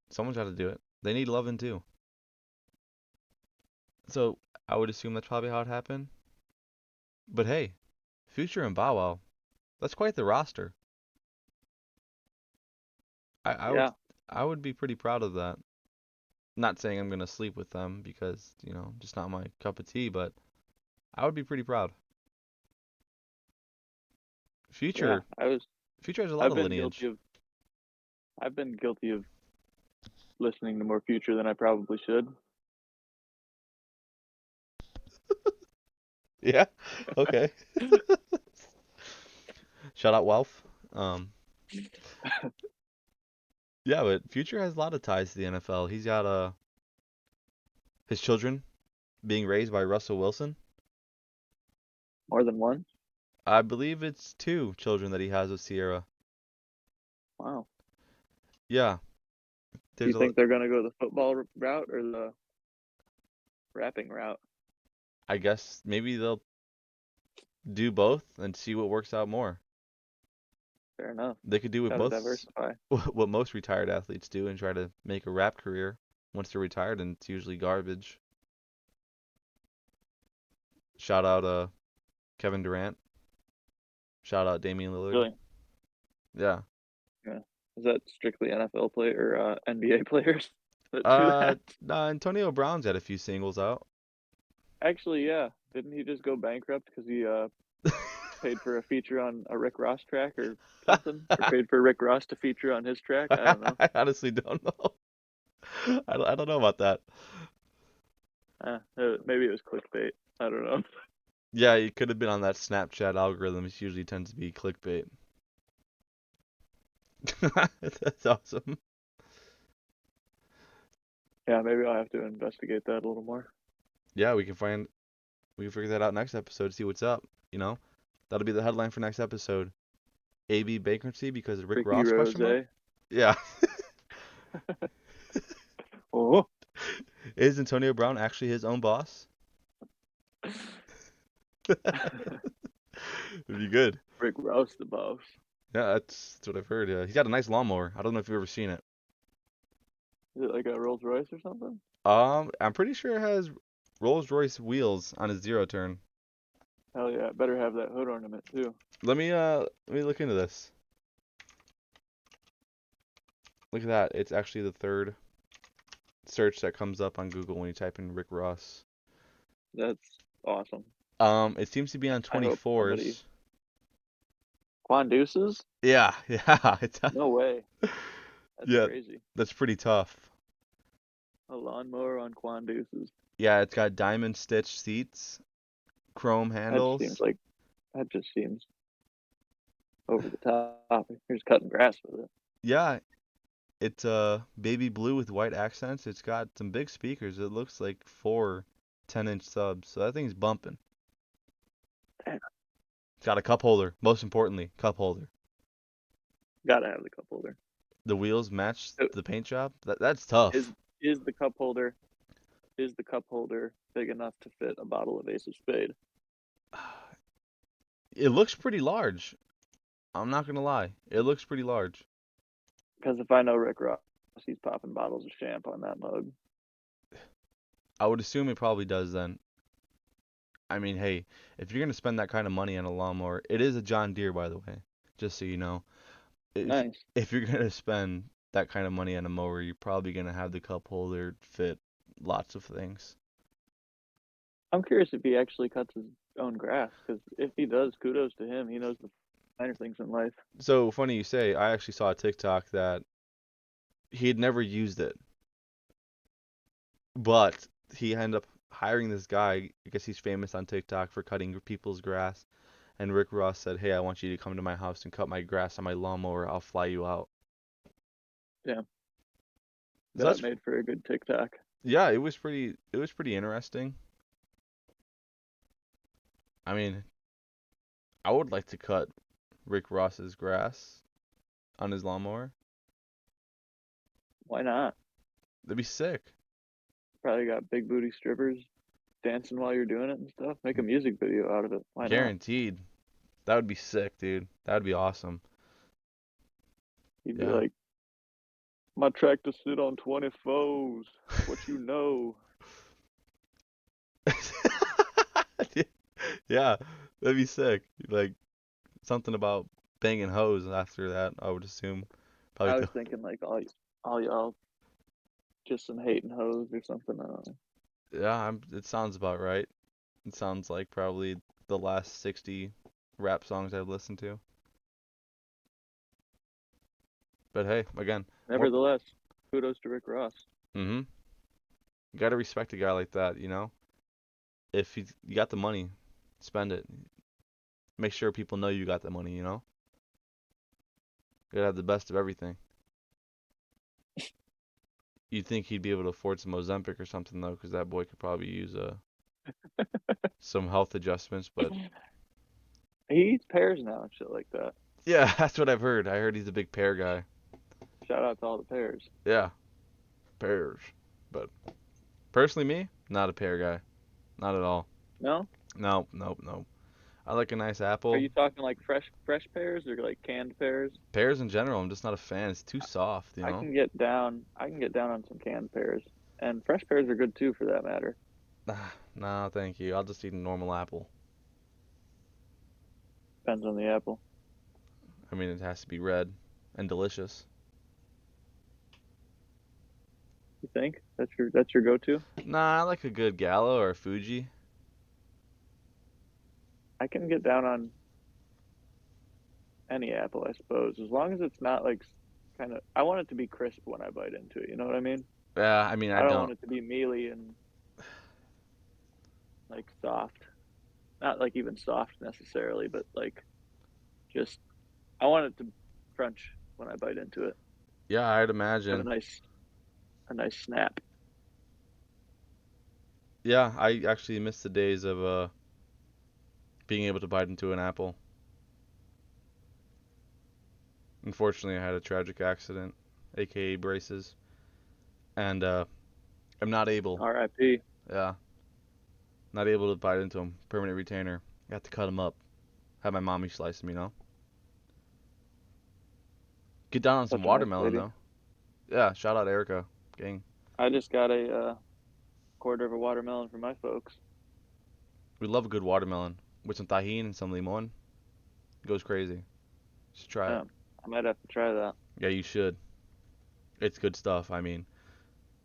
someone's got to do it. They need loving too. So I would assume that's probably how it happened. But hey, Future and Bow Wow, that's quite the roster. I, I would Yeah, I would be pretty proud of that. Not saying I'm gonna sleep with them because, you know, just not my cup of tea, but I would be pretty proud. yeah. Future Future has a lot I've of been guilty lineage. of. I've been guilty of listening to more Future than I probably should. Yeah. Okay. Shout out Wealth. Um, yeah, but Future has a lot of ties to the NFL. He's got his children being raised by Russell Wilson. More than one. I believe it's two children that he has with Sierra. Wow. Yeah, Do you there's a. think they're gonna go the football route or the rapping route? I guess maybe they'll do both and see what works out more. Fair enough. They could do what Gotta most diversify. what most retired athletes do and try to make a rap career once they're retired, and it's usually garbage. Shout out Kevin Durant. Shout out Damian Lillard. Really? Yeah. Yeah. Is that strictly NFL player or NBA players that do that? No, Antonio Brown's had a few singles out. Actually, yeah. Didn't he just go bankrupt because he paid for a feature on a Rick Ross track or something, or paid for Rick Ross to feature on his track? I don't know. I honestly don't know. I don't know about that. Maybe it was clickbait. I don't know. Yeah, it could have been on that Snapchat algorithm. It usually tends to be clickbait. That's awesome. Yeah, maybe I'll have to investigate that a little more. Yeah, we can figure that out next episode, see what's up, you know? That'll be the headline for next episode. AB bankruptcy because of Rick Ricky Ross Rose. question mark? Yeah. Oh, Is Antonio Brown actually his own boss? It'd be good. Rick Ross, the boss. Yeah, that's what I've heard. He's got a nice lawnmower. I don't know if you've ever seen it. Is it like a Rolls Royce or something? I'm pretty sure it has Rolls-Royce wheels on his zero turn. Hell yeah, better have that hood ornament too. Let me look into this. Look at that. It's actually the third search that comes up on Google when you type in Rick Ross. That's awesome. It seems to be on I hope somebody. 24s. Quan Deuces? Yeah, yeah, No way. That's yeah, crazy. that's pretty tough. A lawnmower on Quan Deuces. Yeah, it's got diamond stitch seats, chrome That seems handles. like that just seems over the top. You're just cutting grass with it. Yeah, it's baby blue with white accents. It's got some big speakers. It looks like four 10-inch subs. So that thing's bumping. Damn, It's got a cup holder. Most importantly, cup holder. gotta have the cup holder. The wheels match So the paint job. That's is tough. is the cup holder big enough to fit a bottle of Ace of Spade? It looks pretty large. I'm not gonna lie. It looks pretty large. Because if I know Rick Ross, he's popping bottles of champ on that mug. I would assume it probably does then. I mean, hey, if you're gonna spend that kind of money on a lawnmower, it is a John Deere, by the way, just so you know. If Nice. if you're gonna spend that kind of money on a mower, you're probably gonna have the cup holder fit lots of things. I'm curious if he actually cuts his own grass. Because if he does, kudos to him. He knows the finer things in life. So funny you say, I actually saw a TikTok that he had never used it, but he ended up hiring this guy. I guess he's famous on TikTok for cutting people's grass, and Rick Ross said, "Hey, I want you to come to my house and cut my grass on my lawnmower. I'll fly you out." Damn, So that that's made for a good TikTok. yeah, it was pretty interesting. I mean, I would like to cut Rick Ross's grass on his lawnmower. Why not? That'd be sick. Probably got big booty strippers dancing while you're doing it and stuff. Make a music video out of it. Why not? Guaranteed. That would be sick, dude. That would be awesome. He'd be Yeah. like, my tractor sit on 20 foes. What you know? Yeah, that'd be sick. Like something about banging hoes after that, I would assume. Probably I go. was thinking like all y'all just some hating hoes or something. I don't know. Yeah, it sounds about right. It sounds like probably the last 60 rap songs I've listened to. But hey, again, more. Nevertheless, kudos to Rick Ross. Mhm. You gotta respect a guy like that, you know. If you got the money, spend it. Make sure people know you got the money, you know. You gotta have the best of everything. You'd think he'd be able to afford some Ozempic or something though, because that boy could probably use some health adjustments. But He eats pears now and shit like that. yeah, that's what I've heard. I heard he's a big pear guy. Shout out to all the pears. Yeah, pears. But personally, me, not a pear guy. Not at all. No? No, no, no. I like a nice Are apple. you talking like fresh pears or like canned pears? Pears in general, I'm just not a fan. It's too soft, you I know? can get down. I can get down on some canned pears, and fresh pears are good too, for that matter. No, thank you. I'll just eat a normal apple. Depends on the apple. I mean, it has to be red and delicious. You think that's your go-to? Nah, I like a good Gallo or a Fuji. I can get down on any apple, I suppose, as long as it's not like kind of. I want it to be crisp when I bite into it. You know what I mean? Yeah, I mean, I I don't don't. want it to be mealy and like soft. Not like even soft necessarily, but like just I want it to crunch when I bite into it. Yeah, I'd Have imagine. a nice snap. Yeah, I actually miss the days of being able to bite into an apple. Unfortunately, I had a tragic accident, aka braces, and I'm not able. R.I.P. Yeah, not able to bite into them. Permanent retainer. Got to cut them up. Have my mommy slice them, you know. Get down on some Such a nice watermelon lady. though. Yeah, shout out Erica, gang. I just got a quarter of a watermelon for my folks. We love a good watermelon with some tahini and some limon. It goes crazy. Just try it. Yeah, I might have to try that. Yeah, you should. It's good stuff. I mean,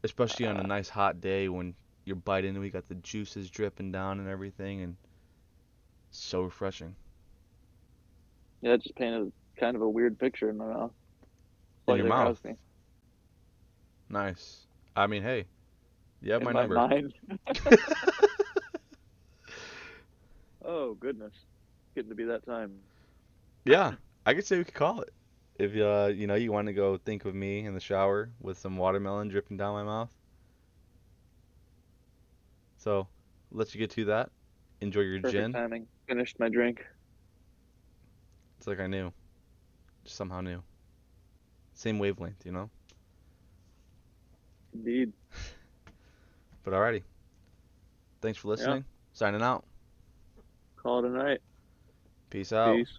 especially on a Uh, nice hot day when you're biting and we got the juices dripping down and everything, and so refreshing. yeah, it just painted kind of a weird picture in my mouth. In your Slightly mouth. aroused me Nice. I mean, hey, you have in my my number. mind. Oh goodness, getting to be that time. Yeah, I could say we could call it. If you want to go think of me in the shower with some watermelon dripping down my mouth. So, let you get to that. Enjoy your Perfect gin. timing. Finished my drink. It's like I knew. Just somehow knew. Same wavelength, you know? Indeed. But alrighty. Thanks for Yeah. listening. Signing out. Call it a night. Peace out. Peace.